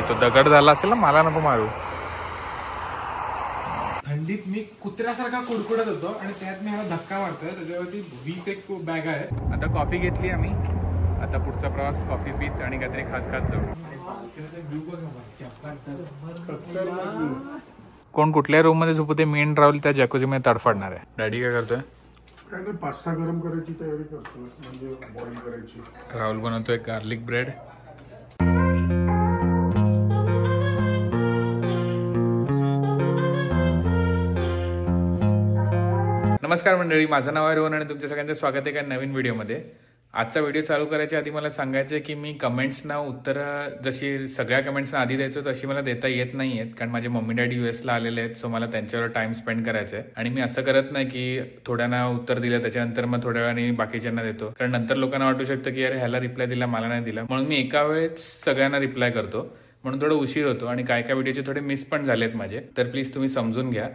तो दगड झाला असेल ना, मला नको मारू. थंडीत मी कुत्र्यासारखा कुडकुडत होतो आणि त्यात मी ह्याला धक्का मारतोय. त्याच्यावरती 20 बॅग आहे. आता कॉफी घेतली आम्ही. आता पुढचा प्रवास कॉफी पीत आणि काहीतरी खात खात जाऊ. कोण कुठल्या रूम मध्ये झोपते, मेन राहुल त्या जॅकोजी मध्ये तडफडणार आहे. डॅडी काय करतोय? काय नाही, पास्ता गरम करायची तयारी करतो, म्हणजे बॉईल करायची. राहुल बनवतोय गार्लिक ब्रेड. नमस्कार मंडळी, माझं नाव आहे रोहन आणि तुमच्या सगळ्यांचं स्वागत आहे एका नवीन व्हिडिओमध्ये. आजचा व्हिडिओ चालू करायच्या आधी मला सांगायचं आहे की मी कमेंट्सना उत्तरं जशी सगळ्या कमेंट्सना आधी द्यायचो तशी मला देता येत नाही आहेत, कारण माझे मम्मी डॅडी US आलेले आहेत. सो मला त्यांच्यावर टाइम स्पेंड करायचा आहे आणि मी असं करत नाही की थोड्यांना उत्तर दिलं त्याच्यानंतर मग थोड्या वेळाने बाकीच्यांना देतो, कारण नंतर लोकांना वाटू शकतं की अरे ह्याला रिप्लाय दिला मला नाही दिला. म्हणून मी एका वेळेस सगळ्यांना रिप्लाय करतो, म्हणून थोडं उशीर होतो आणि काय काय व्हिडिओचे थोडे मिस पण झालेत माझे, तर प्लीज तुम्ही समजून घ्या.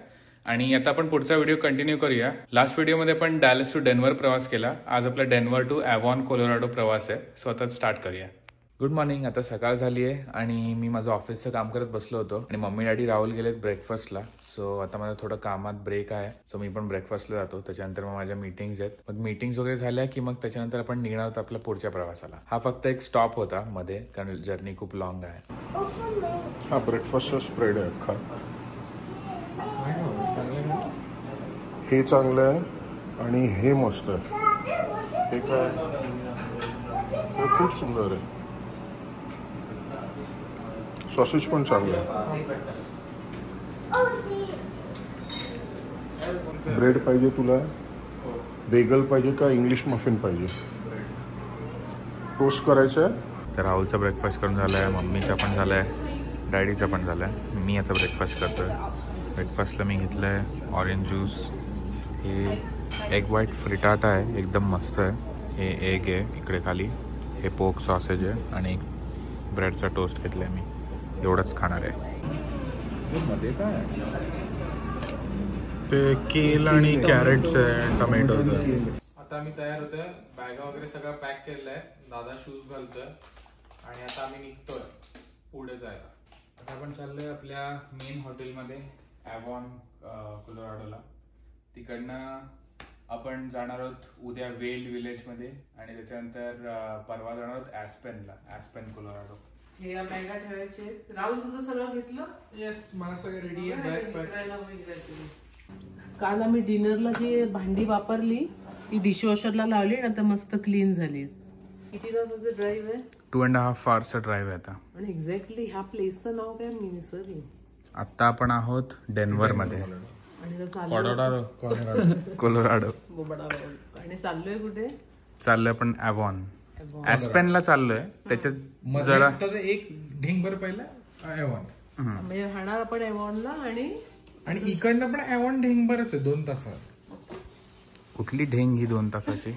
आणि आता आपण पुढचा व्हिडिओ कंटिन्यू करूया. लास्ट व्हिडिओमध्ये आपण डॅलस टू डेन्व्हर प्रवास केला. आज आपला डेन्व्हर टू एव्हॉन कोलोराडो प्रवास आहे. सो आता स्टार्ट करूया. Good morning. आता सकाळ झाली आहे आणि मी माझं ऑफिसचं काम करत बसलो होतो आणि मम्मी डॅडी राहुल गेलेत ब्रेकफास्टला. सो आता माझं थोडं कामात ब्रेक आहे, सो मी पण ब्रेकफास्टला जातो. त्याच्यानंतर मग माझ्या मीटिंग्स आहेत. मग मीटिंग्स वगैरे झाल्या की मग त्याच्यानंतर आपण निघणार होतो आपल्या पुढच्या प्रवासाला. हा फक्त एक स्टॉप होता मध्ये, कारण जर्नी खूप लॉंग आहे. हा ब्रेकफास्टचा स्प्रेड आहे अख्खा. हे चांगलं आहे आणि हे मस्त आहे. हे काय, हे खूप सुंदर आहे. सॉसेज पण चांगलं आहे. ब्रेड पाहिजे तुला? बेगल पाहिजे का इंग्लिश मफिन पाहिजे? टोस्ट करायचं आहे. तर राहुलचा ब्रेकफास्ट करून झाला आहे, मम्मीचा पण झाला आहे, डॅडीचा पण झाला आहे. मी आता ब्रेकफास्ट करतो आहे. ब्रेकफास्टला मी घेतलं आहे ऑरेंज ज्यूस. हे एग व्हाईट फ्रिटाटा आहे, एकदम मस्त आहे. हे एग आहे इकडे खाली, हे पोक सॉसेज आहे आणि ब्रेडचा टोस्ट घेतला आहे. मी एवढंच खाणार आहे. मध्ये काय ते केल आणि कॅरेट्स आहे, टोमॅटोज. आता आम्ही तयार होतोय, बॅगा वगैरे सगळं पॅक केलेलं आहे. दादा शूज घालतोय आणि आता आम्ही निघतोय पुढे जायला. आता आपण चाललोय आपल्या मेन हॉटेलमध्ये एव्हॉन कोलोराडोला. तिकडनं आपण जाणार आहोत उद्या वेल विलेजमध्ये आणि त्याच्यानंतर परवा जाणार आहोत ॲस्पेनला, ॲस्पेन कोलोराडो. हे बॅगा ठेवायचे. राहुल तुझं सगळं घेतलं? येस, मला सगळं रेडी आहे. बॅग काल आम्ही डिनरला जी भांडी वापरली ती डिशवॉशरला लावली आणि आता मस्त क्लीन झाली. किती तासाचं ड्राईव्ह आहे? 2.5 hours ड्राईव्ह आहे आता. आणि एक्झॅक्टली ह्या प्लेसचं नाव काय मी विसरली. आता आपण आहोत डेन्व्हर मध्ये, आणि कोलोराडो. आणि चाललोय कुठे? चाललोय आपण एव्हॉन, ॲस्पेनला चाललोय. त्याच्यात जरा एक ढेंगभर पहिला एव्हॉन म्हणजे राहणार आपण एव्हॉनला आणि इकडनं पण एव्हॉन ढेंगभरच आहे 2 तासावर. कुठली ढेंग ही 2 तासाची?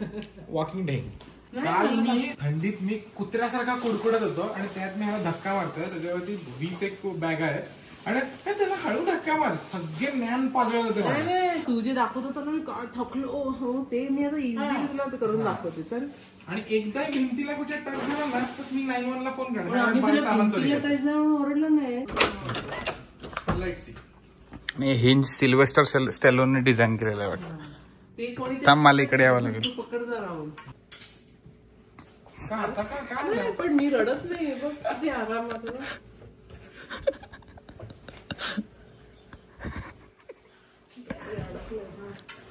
वॉकिंग ढेंग. काल मी थंडीत मी कुत्र्यासारखा कुडकुडत होतो आणि त्यात मी ह्याला धक्का मारतोय. त्याच्यावरती 20 बॅग आहे आणि त्याला हळू धक्का मार, सगळे ज्ञान पाजळत होते. तू जे दाखवत होता ना मी काय थकलो हो, ते मी आता इझिली तुला करून दाखवते. तर आणि एकदा भिंतीला कुठे टच झाला ना तर मी 911 ला फोन करणार. ओरडलं नाही. हिंज सिल्वेस्टर स्टॅलोनने डिझाईन केलेलं आहे वाटतं. ते कोणी थांब, मला इकडे यावं लागेल. तू पकड जा राहून. काय पण मी रडत नाही बघ, किती आरामात.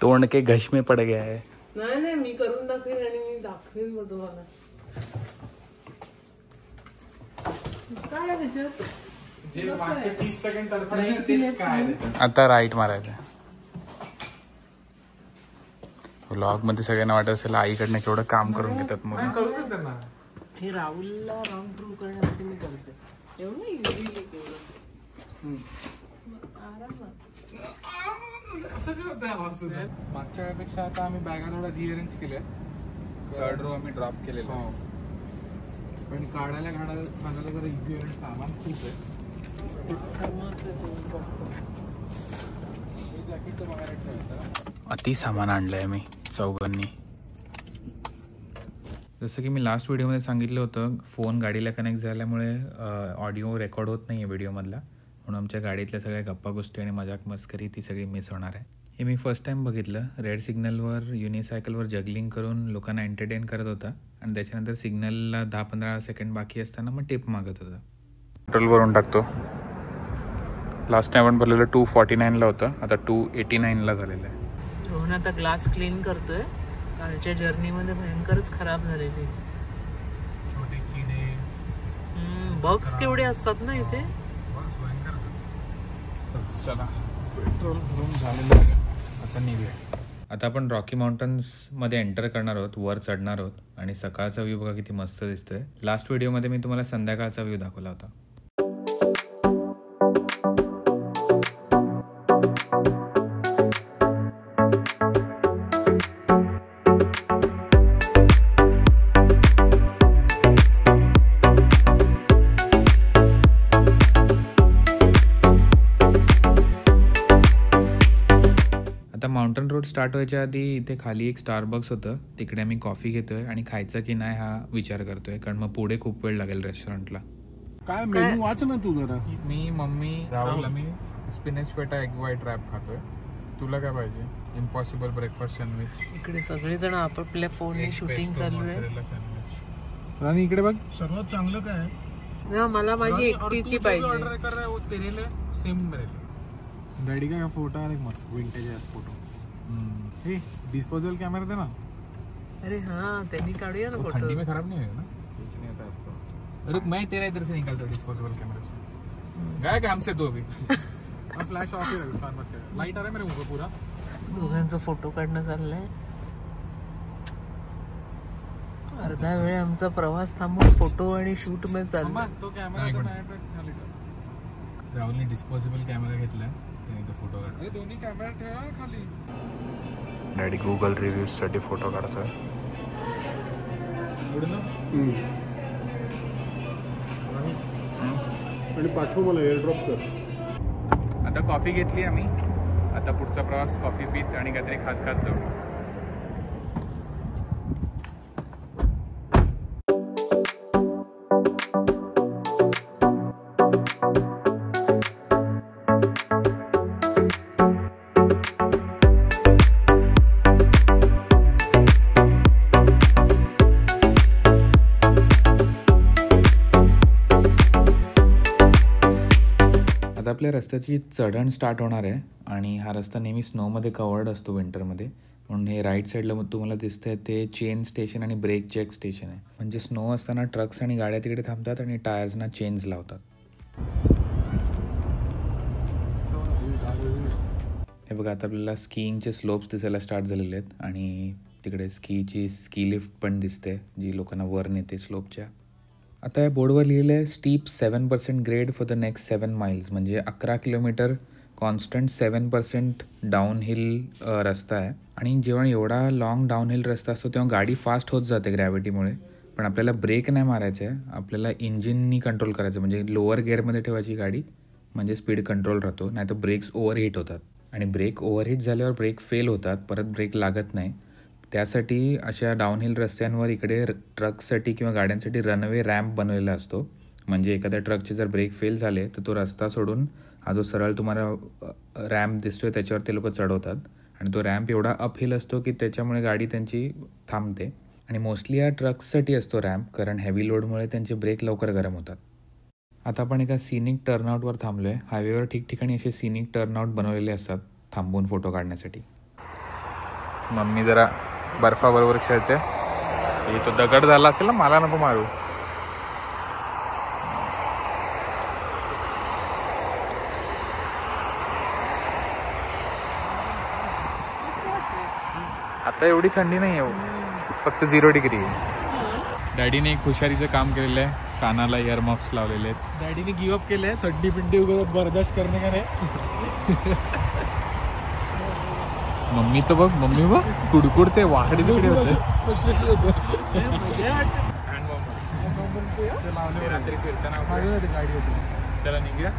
तोंड के घश में पड़ गया है. नाही नाही, मी करून दाखवेन आणि मी दाखवेन मग तुम्हाला काय आहे त्याच्यात. जे 30 सेकंड तडफडायचं तेच काय आहे त्याच्यात. आता राईट मारायचं. व्लॉग मध्ये सगळ्यांना वाटत असेल आईकडनं केवढं काम करून घेतात म्हणून. कळूनच त्यांना हे राहुलला रॉंग प्रूव्ह करण्यासाठी मी करते. एवढं इझिली केवढं आरामात. असं काय होतं आवाज तुझा? मागच्या वेळेपेक्षा आता आम्ही बॅगा थोडा रिअरेंज केल्या. 3rd row आम्ही ड्रॉप केलेलं. हो, पण काढायला जरा इझी आहे. सामान खूप आहे. हे जॅकेट तर बघायला ठेवायचं. अति सामान आणलंय मी चौघांनी. जसं की मी लास्ट व्हिडिओमध्ये सांगितलं होतं, फोन गाडीला कनेक्ट झाल्यामुळे ऑडिओ रेकॉर्ड होत नाही आहे व्हिडिओमधला, म्हणून आमच्या गाडीतल्या सगळ्या गप्पा गोष्टी आणि मजाक मस्करी ती सगळी मिस होणार आहे. हे मी फर्स्ट टाईम बघितलं. रेड सिग्नलवर युनिसायकलवर जगलिंग करून लोकांना एंटरटेन करत होता आणि त्याच्यानंतर सिग्नलला 10-15 सेकंड बाकी असताना मग टिप मागत होता. पेट्रोल भरून टाकतो. लास्ट टाइम आपण भरलेलं 249ला होतं, आता 289ला झालेलं आहे. रोहन आता ग्लास क्लीन करतोय. कालच्या जर्नीमध्ये भयंकरच खराब झालेली. छोटे किडे बग्स केवढे असतात ना इथे. चला पेट्रोल भरून झालेलं आहे, आता निघूया. आता आपण रॉकी माउंटन्समध्ये एंटर करणार आहोत, वर चढणार आहोत आणि सकाळचा व्ह्यू बघा किती मस्त दिसतोय. लास्ट व्हिडिओमध्ये मी तुम्हाला संध्याकाळचा व्ह्यू दाखवला होता. माउंटन रोड स्टार्ट व्हायच्या आधी इथे खाली एक स्टारबक्स होतं, तिकडे आम्ही कॉफी घेतोय आणि खायचं की नाही हा विचार करतोय, कारण मग पुढे खूप वेळ लागेल रेस्टॉरंटला. काय मेनू वाच ना तू जरा. मी, मम्मी, राहुल आम्ही spinach feta egg white wrap खातोय. तुला काय पाहिजे? Impossible breakfast sandwich. इकडे सगळेजण आपापल्या फोनने शूटिंग चालू आहे. आणि इकडे बघ, सर्वात चांगलं काय आहे? ना मला माझी एकटीची पाहिजे. ऑर्डर कर रहा है वो तेरे लिए सेम मेरे लिए. डॅडी का फोटो आहे मस्त विंटेज आहे फोटो. हे डिस्पोजल कैमरा थे ना. अरे हाँ, त्यांनी काढूया ना फोटो. ठंडी में खराब नहीं होगा ना? कुछ नहीं होता इसको. रुक, मैं तेरा इधर से निकलता डिस्पोजेबल कैमरा से. गया क्या हमसे तो अभी? फ्लैश ऑफ ही रख, मत कर. लाइट आ रहा है मेरे मुंह पे पूरा. दोघांचा फोटो काढणं चाललंय. अर्धा वेळ आमचा प्रवास थांबून फोटो आणि शूट मध्ये चालला. तो कॅमेरा राहुलने डिस्पोजेबल कॅमेरा घेतलाय, त्याने तो फोटो काढला. अरे दोन्ही कॅमेरा ठेवा खाली. डॅडी गुगल रिव्ह्यूज साठी फोटो काढतोय. आणि पाठव मला एअरड्रॉप कर. आता कॉफी घेतली आम्ही. आता पुढचा प्रवास कॉफी पीत आणि काहीतरी खात खात जाऊ. आता आपल्या रस्त्याची चढण स्टार्ट होणार आहे आणि हा रस्ता नेहमी स्नोमध्ये कवर्ड असतो विंटरमध्ये, म्हणून हे राईट साईडला तुम्हाला दिसतंय ते चेन स्टेशन आणि ब्रेक चेक स्टेशन आहे. म्हणजे स्नो असताना ट्रक्स आणि गाड्या तिकडे थांबतात आणि टायर्सना चेन्स लावतात. हे बघा, आता आपल्याला स्कीइंगचे स्लोप्स दिसायला स्टार्ट झालेले आहेत आणि तिकडे स्की लिफ्ट पण दिसते जी लोकांना वर नेते स्लोपच्या. आता या बोर्डवर लिहिलं आहे steep 7% grade for the next 7 miles, म्हणजे 11 किलोमीटर कॉन्स्टंट 7% डाऊनहिल रस्ता आहे. आणि जेव्हा एवढा लाँग डाऊनहिल रस्ता असतो तेव्हा गाडी फास्ट होत जाते ग्रॅव्हिटीमुळे, पण आपल्याला ब्रेक नाही मारायचं आहे, आपल्याला इंजिननी कंट्रोल करायचं, म्हणजे लोअर गिअरमध्ये ठेवायची गाडी, म्हणजे स्पीड कंट्रोल राहतो. नाही तर ब्रेक्स ओव्हरहीट होतात आणि ब्रेक ओव्हरहीट झाल्यावर ब्रेक फेल होतात, परत ब्रेक लागत नाही. त्यासाठी अशा डाऊनहिल रस्त्यांवर इकडे ट्रकसाठी किंवा गाड्यांसाठी रनवे रॅम्प बनवलेला असतो. म्हणजे एखाद्या ट्रकचे जर ब्रेक फेल झाले तर तो रस्ता सोडून हा जो सरळ तुम्हाला रॅम्प दिसतोय त्याच्यावर ते लोक चढवतात आणि तो रॅम्प एवढा अपहिल असतो की त्याच्यामुळे गाडी त्यांची थांबते. आणि मोस्टली या ट्रक्ससाठी असतो रॅम्प, कारण हेवी लोडमुळे त्यांचे ब्रेक लवकर गरम होतात. आता आपण एका सिनिक टर्नआउटवर थांबलो आहे. हायवेवर ठिकठिकाणी असे सिनिक टर्नआउट बनवलेले असतात थांबून फोटो काढण्यासाठी. मम्मी जरा बर्फाबरोबर खेळते. तो दगड झाला असेल ना, मला नको मारू. आता एवढी थंडी नाही आहे, फक्त 0 डिग्री आहे. डॅडीने एक हुशारीचं काम केलेलं आहे, कानाला इयर मफ्स लावलेले आहेत. डॅडीने गिव्ह अप केलं आहे थंडी पिंडी बर्दाश्त करणे का नाही. मम्मी तर बघ, मम्मी बघ कुडकुडते, वाकडी तिकडे होते. रात्री फिरताना गाडी होती. चला निघूया.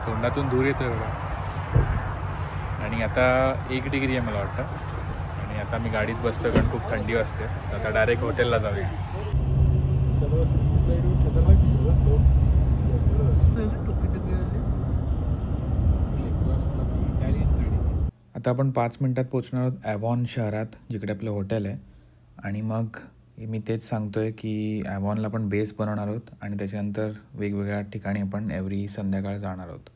तोंडातून धूर येतोय बघा. आणि आता 1 डिग्री आहे मला वाटतं. आणि आता मी गाडीत बसतो कारण खूप थंडी वाजते. तर आता डायरेक्ट हॉटेलला जाऊया. आता आपण 5 मिनिटात पोहोचणार आहोत ॲव्हॉन शहरात, जिकडे आपलं हॉटेल आहे. आणि मग मी तेच सांगतोय की ॲव्हॉनला आपण बेस बनवणार आहोत आणि त्याच्यानंतर वेगवेगळ्या ठिकाणी आपण एव्हरी संध्याकाळ जाणार आहोत.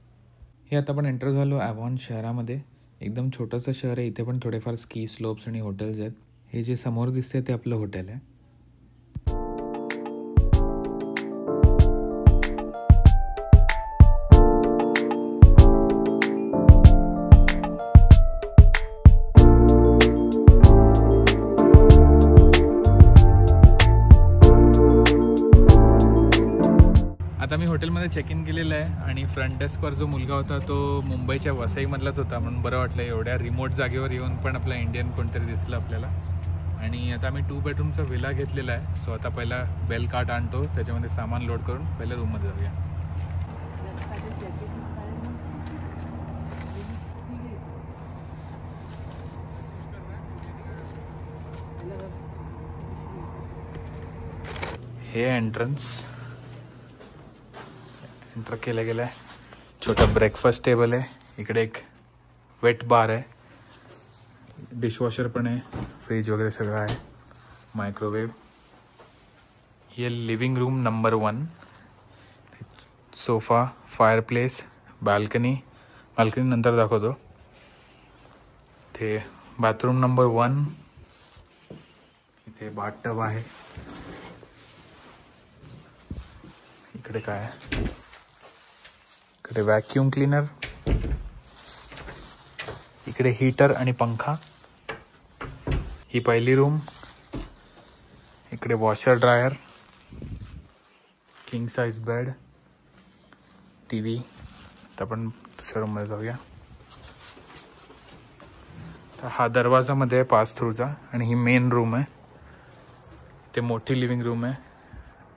हे आता आपण एंटर झालो ॲव्हॉन शहरामध्ये. एकदम छोटंसं शहर आहे. इथे पण थोडेफार स्की स्लोप्स आणि हॉटेल्स आहेत. हे जे समोर दिसते ते आपलं हॉटेल आहे. आता मी हॉटेलमध्ये चेक इन केलेलं आहे आणि फ्रंट डेस्कवर जो मुलगा होता तो मुंबईच्या वसईमधलाच होता, म्हणून बरं वाटलं. एवढ्या रिमोट जागेवर येऊन पण आपला इंडियन कोणतरी दिसलं आपल्याला. आणि आता आम्ही 2 बेडरूमचा विला घेतलेला आहे. सो आता पहिला बेल कार्ट आणतो, त्याच्यामध्ये सामान लोड करून पहिल्या रूममध्ये जाऊया. हे एंट्रन्स एंटर केलं गेलं आहे. छोटा ब्रेकफास्ट टेबल आहे. इकडे एक वेट बार आहे, डिशवॉशर पण आहे, फ्रीज वगैरे सगळं आहे, मायक्रोवेव. हे living room number 1. Sofa, fireplace, balcony नंतर दाखवतो. ते बाथरूम नंबर 1. इथे बाथटब आहे. इकडे काय आहे, इकडे वॅक्यूम क्लीनर, इकडे हीटर आणि पंखा. ही पहिली रूम. इकडे washer dryer, king size bed, TV. आता आपण दुसऱ्या रूममध्ये जाऊया. तर हा दरवाजामध्ये आहे पास थ्रूचा आणि ही मेन रूम आहे. ते मोठी लिव्हिंग रूम आहे.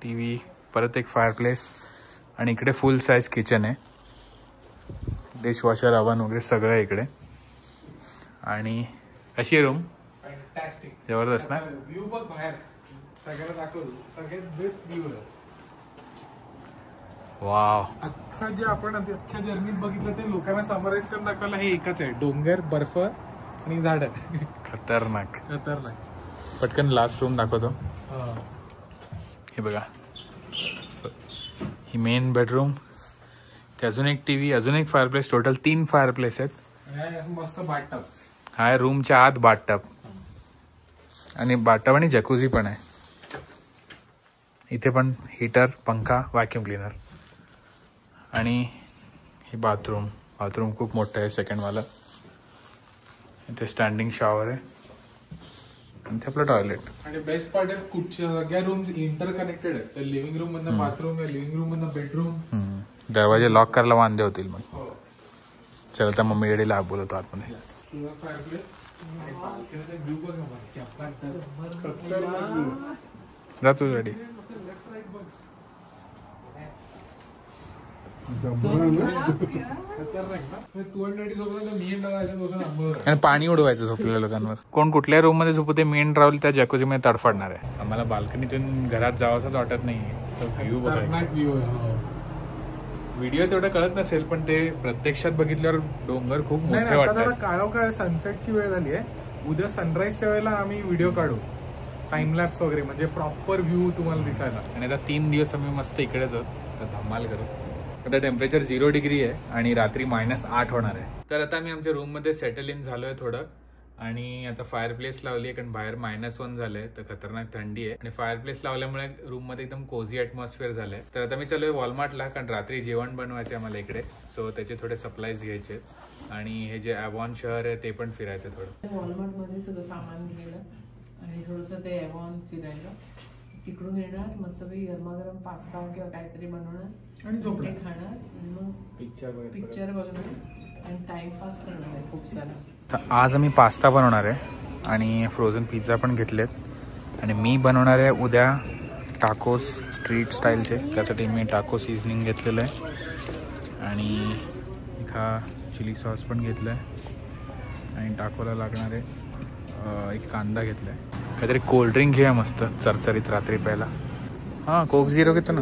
टीव्ही, परत एक फायरप्लेस आणि इकडे फुल साइज किचन आहे. डिशवॉशर, अवन वगैरे सगळं आहे इकडे. आणि अशी रूम फॅन्टॅस्टिक, जबरदस्त ना. व्ह्यू बघ बाहेर, सगळ्याला दाखवतो. सगळ्यात बेस्ट व्ह्यू आहे. वाव. अख्खा जे आपण अख्ख्या जर्नीत बघितलं ते लोकांना समराईज करून दाखवलं. हे एकच आहे, डोंगर, बर्फ आणि झाड. खतरनाक. खतरनाक. पटकन लास्ट रूम दाखवतो. हे बघा, ही मेन बेडरूम. ते अजून एक टीव्ही, अजून एक फायरप्लेस. टोटल 3 फायरप्लेस आहेत. मस्त बाथटब. हा रूमच्या आत बाथटब आणि बाथटब आणि जकुझी पण आहे. इथे पण हीटर, पंखा, व्हॅक्यूम क्लीनर. आणि हे बाथरूम खूप मोठं आहे, सेकंड वाला. इथे स्टँडिंग शॉवर आहे आणि ते आपलं टॉयलेट. आणि बेस्ट पार्ट आहे, कुठच्या सगळ्या रूम्स इंटर कनेक्टेड आहेत. तर लिव्हिंग रूम मधनं बाथरूम आहे, लिव्हिंग रूम मधनं बेडरूम. दरवाजे लॉक करायला वांदे होतील मग. चल आता मम्मी डॅडीला बोलवतो आतमध्ये. जा तू डॅडी. आणि पाणी उडवायचं झोपलेल्या लोकांवर. कोण कुठल्या रूम मध्ये झोपते, मेन राहुल त्या जॅकोजी मध्ये तडफडणार आहे. आम्हाला बाल्कनीतून घरात जावंसंच वाटत नाही. व्ह्यू बघा. व्हिडिओ तेवढं कळत नसेल पण ते प्रत्यक्षात बघितल्यावर डोंगर खूप मोठे वाटतात. काळोखाळ सनसेटची वेळ झाली आहे. उद्या सनराईजच्या वेळेला आम्ही व्हिडिओ काढू, टाइमलॅप्स वगैरे, म्हणजे प्रॉपर व्ह्यू तुम्हाला दिसायला. आणि आता 3 दिवस आम्ही मस्त इकडेच आहोत, तर धमाल करू. आता टेम्परेचर 0 डिग्री आहे आणि रात्री -8 होणार आहे. तर आता आम्ही आमच्या रूममध्ये सेटल इन झालोय थोडं. आणि आता फायरप्लेस लावली आहे कारण बाहेर -1 झालंय, तर खतरनाक थंडी आहे. आणि फायरप्लेस लावल्यामुळे रूम मध्ये एकदम कोझी ॲटमॉस्फिअर झालंय. तर आता मी चालूय वॉलमार्टला, कारण रात्री जेवण बनवायचे आम्हाला इकडे. सो त्याचे थोडे सप्लायज घ्यायचे आणि हे जे ॲव्हॉन शहर आहे ते पण फिरायचं थोडं. वॉलमार्ट मध्ये सगळं सामान घ्यायला आणि थोडंसं ते ॲव्हॉन फिरायला. तिकडून येणार, मस्तपैकी गरमागरम पास्ता किंवा काहीतरी बनवणार आणि झोपणार, खाणार आणि मग पिक्चर बघणार आणि टाइमपास करणार आहे खूप सारा. तर आज आम्ही पास्ता बनवणार आहे आणि फ्रोझन पिझ्झा पण घेतलेत. आणि मी बनवणार आहे उद्या टाकोस स्ट्रीट स्टाईलचे. त्यासाठी मी टाको सीझनिंग घेतलेलं आहे आणि हा चिली सॉस पण घेतला आहे. आणि टाकोला लागणारे एक कांदा घेतलाय. काहीतरी कोल्ड्रिंक घेऊया मस्त चरचरीत रात्री प्यायला. हां कोक झिरो घेतो ना.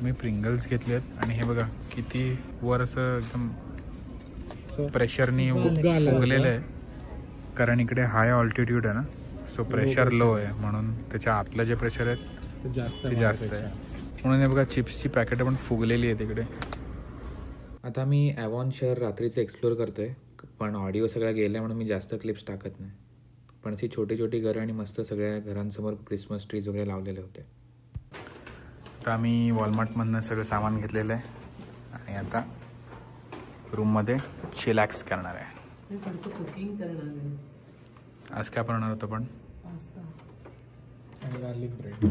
मी प्रिंगल्स घेतले आहेत आणि हे बघा किती वर असं एकदम प्रेशरनी फुगलेलं आहे, कारण इकडे हाय ऑल्टिट्यूड आहे ना, सो प्रेशर लो आहे म्हणून त्याच्या आतलं जे प्रेशर आहे ते जास्त आहे. म्हणून हे बघा चिप्सची पॅकेट पण फुगलेली आहे तिकडे. आता मी ॲव्हॉन शहर रात्रीचं एक्सप्लोअर करतोय, पण ऑडिओ सगळा गेला म्हणून मी जास्त क्लिप्स टाकत नाही. पण अशी छोटी छोटी घरं आणि मस्त सगळ्या घरांसमोर क्रिसमस ट्रीज वगैरे लावलेले होते. आता आम्ही वॉलमार्टमधनं सगळं सामान घेतलेलं आहे आणि आता रूममध्ये चिलॅक्स करणार आहे. कुकिंग करणार आहे आज काय बनवणार होतं पण पास्ता आणि गार्लिक ब्रेड.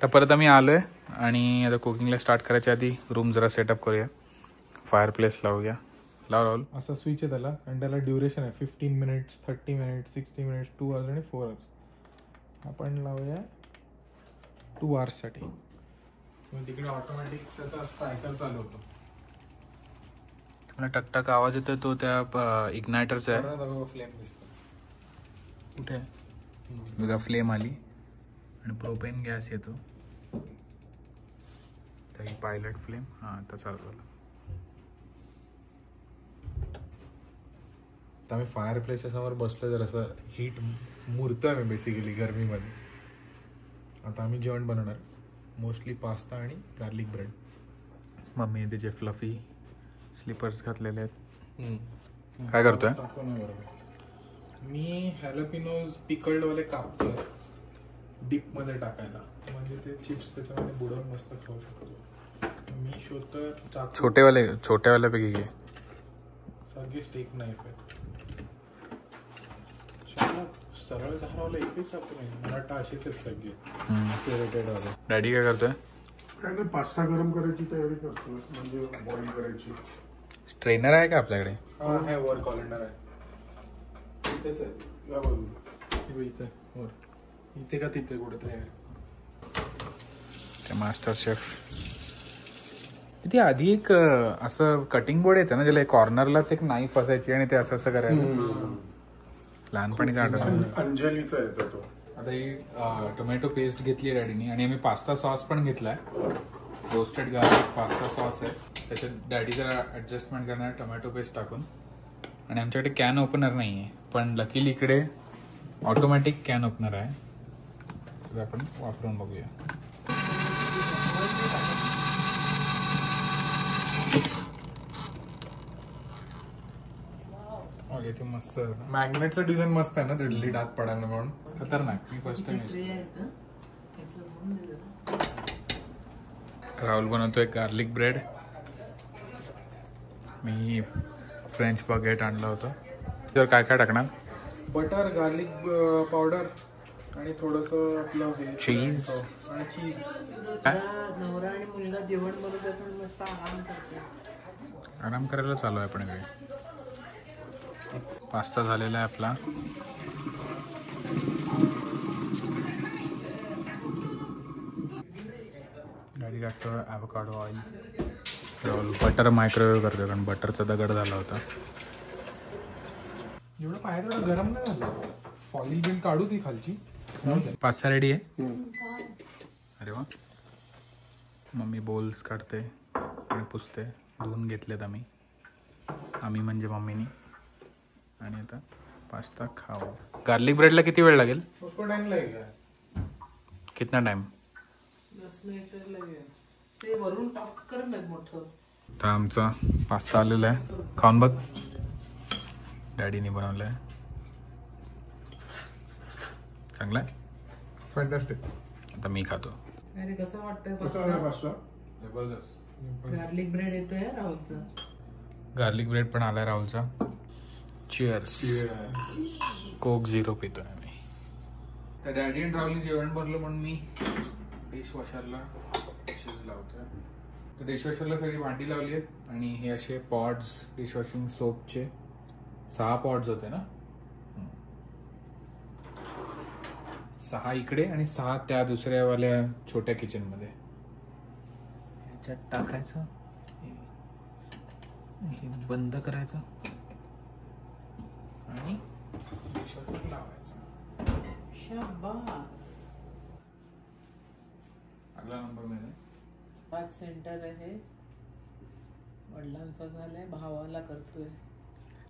तर परत आम्ही आलो आहे आणि आता कुकिंगला स्टार्ट करायच्या आधी रूम जरा सेटअप करूया. फायर प्लेस लावूया. लाव राहुल. असा स्विच आहे त्याला आणि त्याला ड्युरेशन आहे 15 मिनिट्स, 30 मिनिट्स, 60 मिनिट्स, 2 आवर्स आणि 4 आवर्स. आपण लावूया 2 आवर्ससाठी. मग तिकडे ऑटोमॅटिक त्याचा स्पायकर चालू होतो. मला टकटक आवाज येतोय तो त्या इग्नायटरचा आहे. फ्लेम दिसतो कुठे बघा फ्लेम आली आणि प्रोपेन गॅस येतो. तर ही पायलट फ्लेम हां आता चालू झालं. आता आम्ही फायर प्लेसच्या समोर बसलो, जर असं हीट मुरतं मी बेसिकली गरमीमध्ये. आता आम्ही जेवण बनवणार, मोस्टली पास्ता आणि गार्लिक ब्रेड. मम्मी त्याचे फ्लफी स्लीपर्स घातलेले आहेत. काय करतोय? मी हॅलोपिनोज पिकल्डवाले कापतोय डीपमध्ये टाकायला, म्हणजे ते चिप्स त्याच्यामध्ये बुडवून मस्त खाऊ शकतो. मी शोधतोय छोट्यावाल्यापैकी घे. सगळे स्टेक नाईफ आहे. सरळ धारवाला एकच चाकू नाही, मला वाटतं असेच आहेत सगळे सेरेटेड वाले. डॅडी काय करतोय? काय नाही, पास्ता गरम करायची तयारी करतो, म्हणजे बॉईल करायची. स्ट्रेनर आहे का आपल्याकडे? आहे वर कॉलेंडर आहे, इथेच आहे या बाजूला. इथे वर, इथे का तिथे कुठेतरी आहे ते मास्टर शेफ. किती आधी एक असं कटिंग बोर्ड यायचं ना, ज्याला कॉर्नरलाच एक नाईफ असायची आणि ते असं असं करायचं. लहानपणी काढलं. अंजलीचा याचा तो. आता ही टोमॅटो पेस्ट घेतली डॅडीनी आणि आम्ही पास्ता सॉस पण घेतलाय. रोस्टेड गार्लिक पास्ता सॉस आहे. त्याच्यात डॅडी जरा ॲडजस्टमेंट करणार टोमॅटो पेस्ट टाकून. आणि आमच्याकडे कॅन ओपनर नाही आहे, पण लकीली इकडे ऑटोमॅटिक कॅन ओपनर आहे, तर आपण वापरून बघूया. ते मस्त मॅग्नेटचं डिझाईन मस्त आहे ना, ते डाग पडायला म्हणून. खतरनाक. मी फर्स्ट टाइम राहुल बनवतोय गार्लिक ब्रेड. मी फ्रेंच बागेट आणलं होतं. तर काय काय टाकणार? बटर, गार्लिक पावडर आणि थोडंसं आपलं चीज आणि चीज. नवरा आणि मुलगा जेवण बनवतात आणि मस्त आराम करतात. आराम करायला चालू आहे आपण इकडे. पास्ता झालेला आहे आपला. गाडी टाकतो ॲव्होकाडो ऑइल. बटर मायक्रोवेव्ह करतो, कारण बटरचा दगड झाला होता. एवढं बाहेर एवढं गरम नाही झालं. फॉईल बिल काढू ती खालची. पास्ता रेडी आहे. अरे वा. मम्मी बोल्स काढते आणि पुसते. धुवून घेतलेत आम्ही म्हणजे मम्मीनी. आणि आता पास्ता खाओ. गार्लिक ब्रेडला किती वेळ लागेल? उसको टाइम लगेगा. कितना टाइम? 10 मिनिट लागेल. ते वरून टॉप कर ना मोठं. तर आमचा पास्ता आलेला आहे. खाऊन बघ. डॅडीने बनवलाय. चांगला आहे. फॅन्टॅस्टिक. आता मी खातो. अरे कसं वाटतंय पास्ता? जबरदस्त. गार्लिक ब्रेड येतोय राहुलचा. गार्लिक ब्रेड पण आलाय राहुलचा. चिअर्स. कोक झिरो पितोय आम्ही. तर डॅडी आणि राहुलने जेवण बनलं म्हणून मी डिशवॉशरला डिशेस लावतोय. तर डिशवॉशरला सगळी भांडी लावली आहेत आणि हे असे पॉड्स डिशवॉशिंग सोपचे 6 पॉड्स होते ना, 6 इकडे आणि 6 त्या दुसऱ्यावाल्या छोट्या किचन मध्ये. ह्याच्यात टाकायचं, हे बंद करायचं आणि डिशवर लावायचं. शाबास. अगला नंबर मिळेल. 5 सेंटर आहे. वडिलांचा झालाय, भावाला करतोय.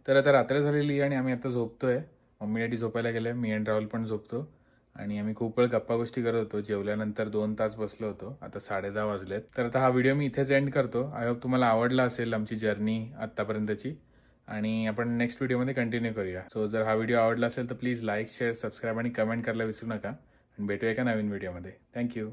तर आता रात्र झालेली आणि आम्ही आता झोपतोय. मम्मी डॅडी झोपायला गेले, मी आणि राहुल पण झोपतो. आणि आम्ही खूप वेळ गप्पा गोष्टी करत होतो. जेवल्यानंतर 2 तास बसलो होतो. आता 10:30 वाजलेत. तर आता हा व्हिडिओ मी इथेच एंड करतो. आय होप तुम्हाला आवडला असेल आमची जर्नी आतापर्यंतची. आणि आपण नेक्स्ट व्हिडिओमध्ये कंटिन्यू करूया. सो जर हा व्हिडिओ आवडला असेल तर प्लीज लाईक, शेअर, सबस्क्राईब आणि कमेंट करायला विसरू नका. आणि भेटूया एका नवीन व्हिडिओमध्ये. थँक्यू.